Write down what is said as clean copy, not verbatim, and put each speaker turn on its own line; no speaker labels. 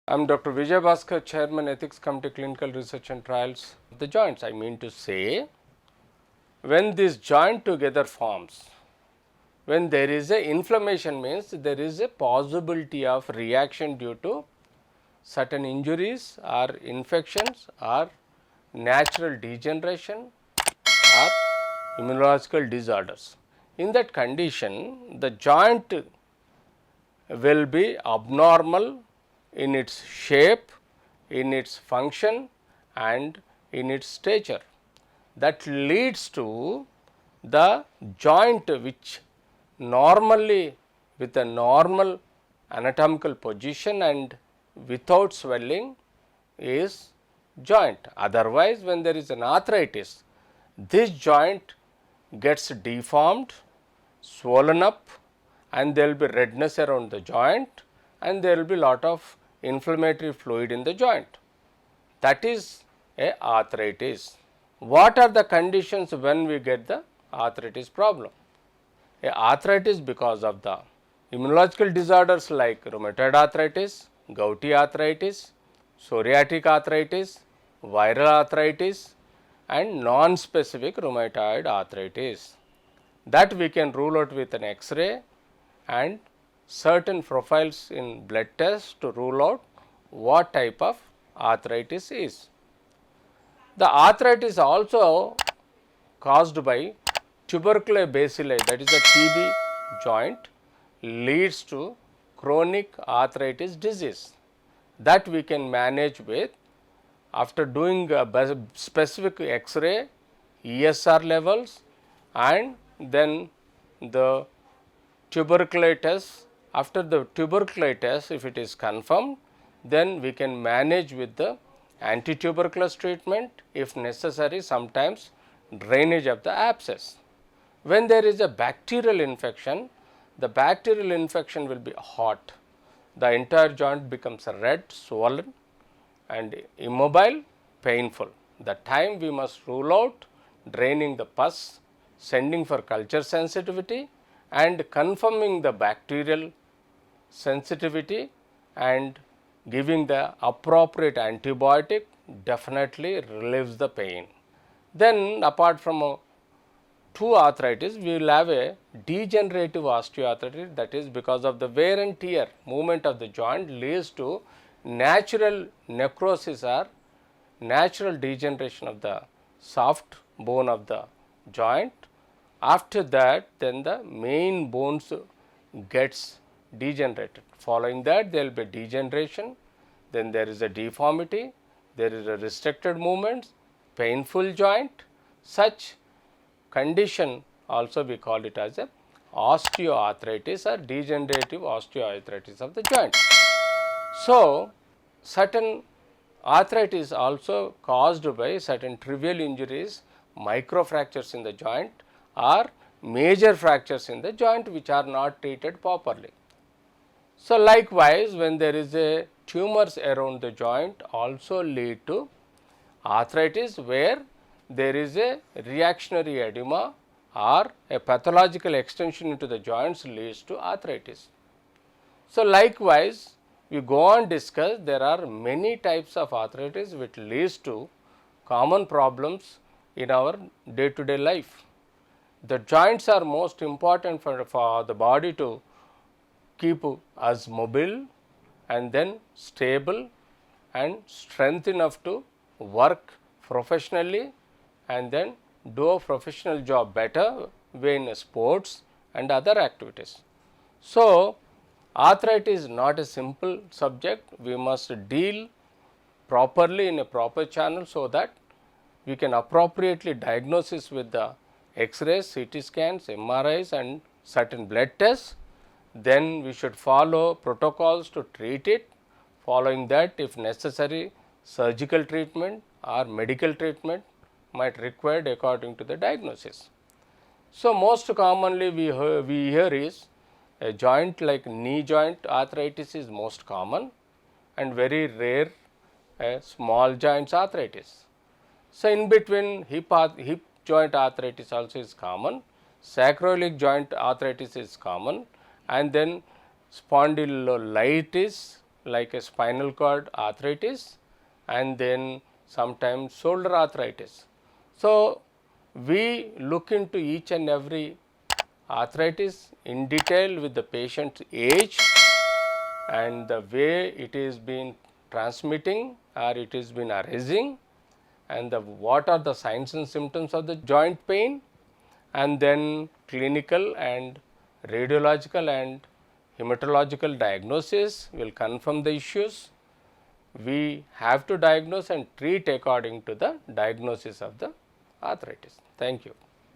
I am Dr. Vijay Bhaskar, Chairman, Ethics Committee, Clinical Research and Trials of the joints. I mean to say, when this joint together forms, when there is a inflammation, means there is a possibility of reaction due to certain injuries or infections or natural degeneration or immunological disorders. In that condition, the joint will be abnormal in its shape, in its function and in its stature. That leads to the joint which normally with a normal anatomical position and without swelling is joint. Otherwise, when there is an arthritis, this joint gets deformed, swollen up, and there will be redness around the joint, and there will be lot of inflammatory fluid in the joint. That is a arthritis. What are the conditions when we get the arthritis problem? A arthritis because of the immunological disorders like rheumatoid arthritis, gouty arthritis, psoriatic arthritis, viral arthritis and non-specific rheumatoid arthritis. That we can rule out with an X-ray and certain profiles in blood tests to rule out what type of arthritis is. The arthritis also caused by tubercular bacilli, that is a TB joint, leads to chronic arthritis disease. That we can manage with after doing a specific X-ray, ESR levels and then the tuberculosis. After the tuberculosis, if it is confirmed, then we can manage with the anti-tuberculous treatment, if necessary sometimes drainage of the abscess. When there is a bacterial infection, the bacterial infection will be hot. The entire joint becomes red, swollen and immobile, painful. The time we must rule out draining the pus, sending for culture sensitivity and confirming the bacterial sensitivity and giving the appropriate antibiotic definitely relieves the pain. Then apart from two arthritis, we will have a degenerative osteoarthritis, that is because of the wear and tear movement of the joint leads to natural necrosis or natural degeneration of the soft bone of the joint. After that, then the main bones gets degenerated. Following that, there will be degeneration, then there is a deformity, there is a restricted movements, painful joint. Such condition also we call it as a osteoarthritis or degenerative osteoarthritis of the joint. So, certain arthritis also caused by certain trivial injuries, microfractures in the joint or major fractures in the joint which are not treated properly. So, likewise, when there is a tumors around the joint also lead to arthritis, where there is a reactionary edema or a pathological extension into the joints leads to arthritis. So, likewise, we go on discuss there are many types of arthritis which leads to common problems in our day to day life. The joints are most important for the body to keep us mobile and then stable and strength enough to work professionally and then do a professional job better way in sports and other activities. So, arthritis is not a simple subject, we must deal properly in a proper channel so that we can appropriately diagnosis with the X-rays, CT scans, MRIs and certain blood tests. Then we should follow protocols to treat it. Following that, if necessary, surgical treatment or medical treatment might required according to the diagnosis. So, most commonly we hear is a joint like knee joint arthritis is most common and very rare a small joints arthritis. So, in between hip joint arthritis also is common, sacroiliac joint arthritis is common and then spondylolysis like a spinal cord arthritis and then sometimes shoulder arthritis. So, we look into each and every arthritis in detail with the patient's age and the way it is been transmitting or it is been arising, and what are the signs and symptoms of the joint pain, and then clinical and radiological and hematological diagnosis will confirm the issues. We have to diagnose and treat according to the diagnosis of the arthritis. Thank you.